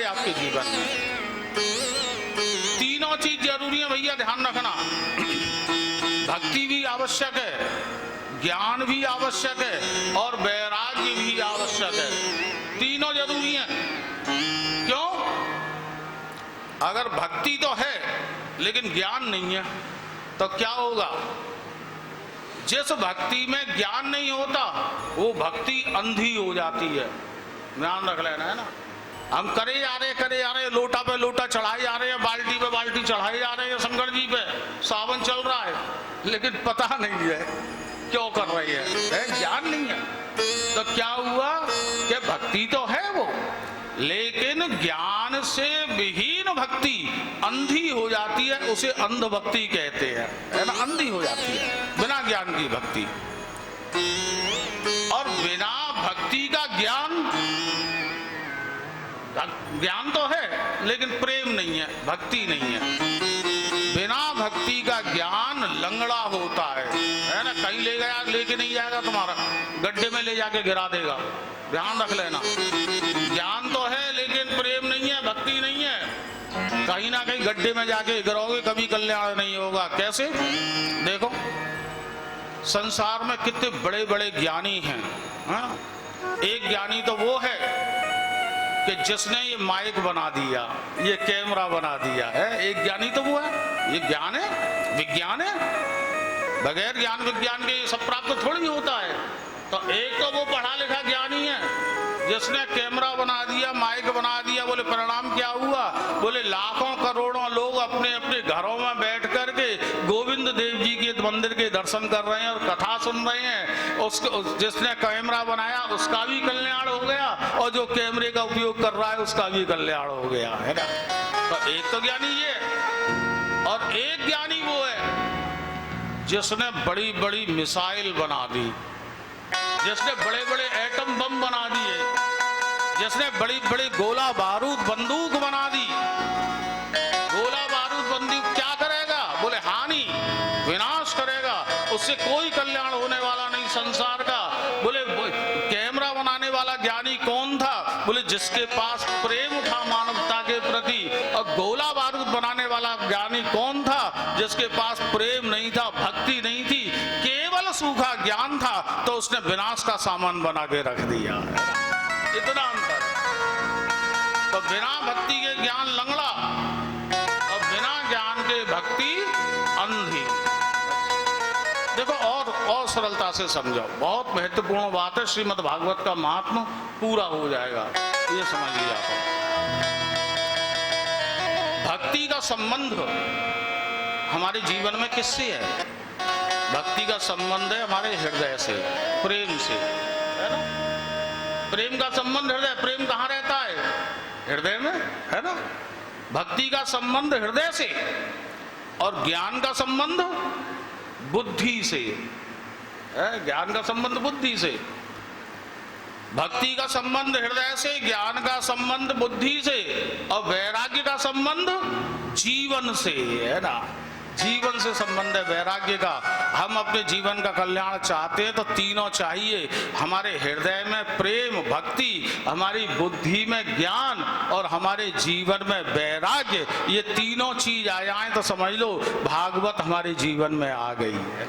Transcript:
आपके जीवन में। तीनों चीज जरूरी है भैया, ध्यान रखना। भक्ति भी आवश्यक है, ज्ञान भी आवश्यक है और वैराग्य भी आवश्यक है। तीनों जरूरी हैं। क्यों? अगर भक्ति तो है लेकिन ज्ञान नहीं है तो क्या होगा? जिस भक्ति में ज्ञान नहीं होता वो भक्ति अंधी हो जाती है। ध्यान रख लेना, है ना। हम करे जा रहे, लोटा पे लोटा चढ़ाए जा रहे हैं, बाल्टी पे बाल्टी चढ़ाए जा रहे हैं शंकर जी पे, सावन चल रहा है, लेकिन पता नहीं है क्यों कर रही है, ज्ञान नहीं है। तो क्या हुआ कि भक्ति तो है वो, लेकिन ज्ञान से विहीन भक्ति अंधी हो जाती है, उसे अंध भक्ति कहते हैं, है ना। अंधी हो जाती है बिना ज्ञान की भक्ति। और बिना भक्ति का ज्ञान तो है लेकिन प्रेम नहीं है, भक्ति नहीं है। बिना भक्ति का ज्ञान लंगड़ा होता है ना। कहीं ले गया लेके नहीं जाएगा, तुम्हारा गड्ढे में ले जाके गिरा देगा। ध्यान रख लेना। ज्ञान तो है लेकिन प्रेम नहीं है, भक्ति नहीं है, कहीं ना कहीं गड्ढे में जाके गिरोगे, कभी कल्याण नहीं होगा। कैसे? देखो संसार में कितने बड़े बड़े ज्ञानी हैं, हाँ? एक ज्ञानी तो वो है कि जिसने ये माइक बना दिया, ये कैमरा बना दिया है। एक ज्ञानी तो वो है। ये ज्ञान है, विज्ञान है। बगैर ज्ञान विज्ञान के ये सब प्राप्त थोड़ी होता है। तो एक तो वो पढ़ा लिखा ज्ञानी है जिसने कैमरा बना दिया, माइक बना दिया। बोले परिणाम क्या हुआ? बोले लाखों करोड़ों लोग अपने अपने घरों में बैठ करके गोविंद देव जी के मंदिर के दर्शन कर रहे हैं और कथा सुन रहे हैं। उसको जिसने कैमरा बनाया उसका भी कल्याण हो गया और जो कैमरे का उपयोग कर रहा है उसका भी कल्याण हो गया, है ना। तो एक तो ज्ञानी ये, और एक ज्ञानी वो है जिसने बड़ी बड़ी मिसाइल बना दी, जिसने बड़े बड़े एटम बम बना दिए, जिसने बड़ी बड़ी गोला बारूद बंदूक बना दी। गोला बारूद बंदूक क्या करेगा? बोले हानि, विनाश करेगा, उससे कोई कल्याण होने वाला नहीं संसार का। बोले कैमरा बनाने वाला ज्ञानी कौन था? बोले जिसके पास प्रेम था मानवता के प्रति। और गोला बारूद बनाने वाला ज्ञानी कौन था? जिसके पास प्रेम नहीं था, भक्ति नहीं थी, केवल सूखा ज्ञान था, तो उसने विनाश का सामान बना के रख दिया। इतना अंतर। तो बिना भक्ति के ज्ञान लंगड़ा और बिना ज्ञान के भक्ति अंधी। देखो और सरलता से समझो, बहुत महत्वपूर्ण बात है। श्रीमद् भागवत का महात्म पूरा हो जाएगा, ये समझ लिया। भक्ति का संबंध हमारे जीवन में किससे है? भक्ति का संबंध है हमारे हृदय से, प्रेम से, है ना। प्रेम का संबंध हृदय। प्रेम कहाँ रहता है? हृदय में, है ना। भक्ति का संबंध हृदय से और ज्ञान का संबंध बुद्धि से है। ज्ञान का संबंध बुद्धि से, भक्ति का संबंध हृदय से, ज्ञान का संबंध बुद्धि से और वैराग्य का संबंध जीवन से, है ना। जीवन से संबंध है वैराग्य का। हम अपने जीवन का कल्याण चाहते हैं तो तीनों चाहिए। हमारे हृदय में प्रेम भक्ति, हमारी बुद्धि में ज्ञान और हमारे जीवन में वैराग्य। ये तीनों चीज आ जाए तो समझ लो भागवत हमारे जीवन में आ गई है।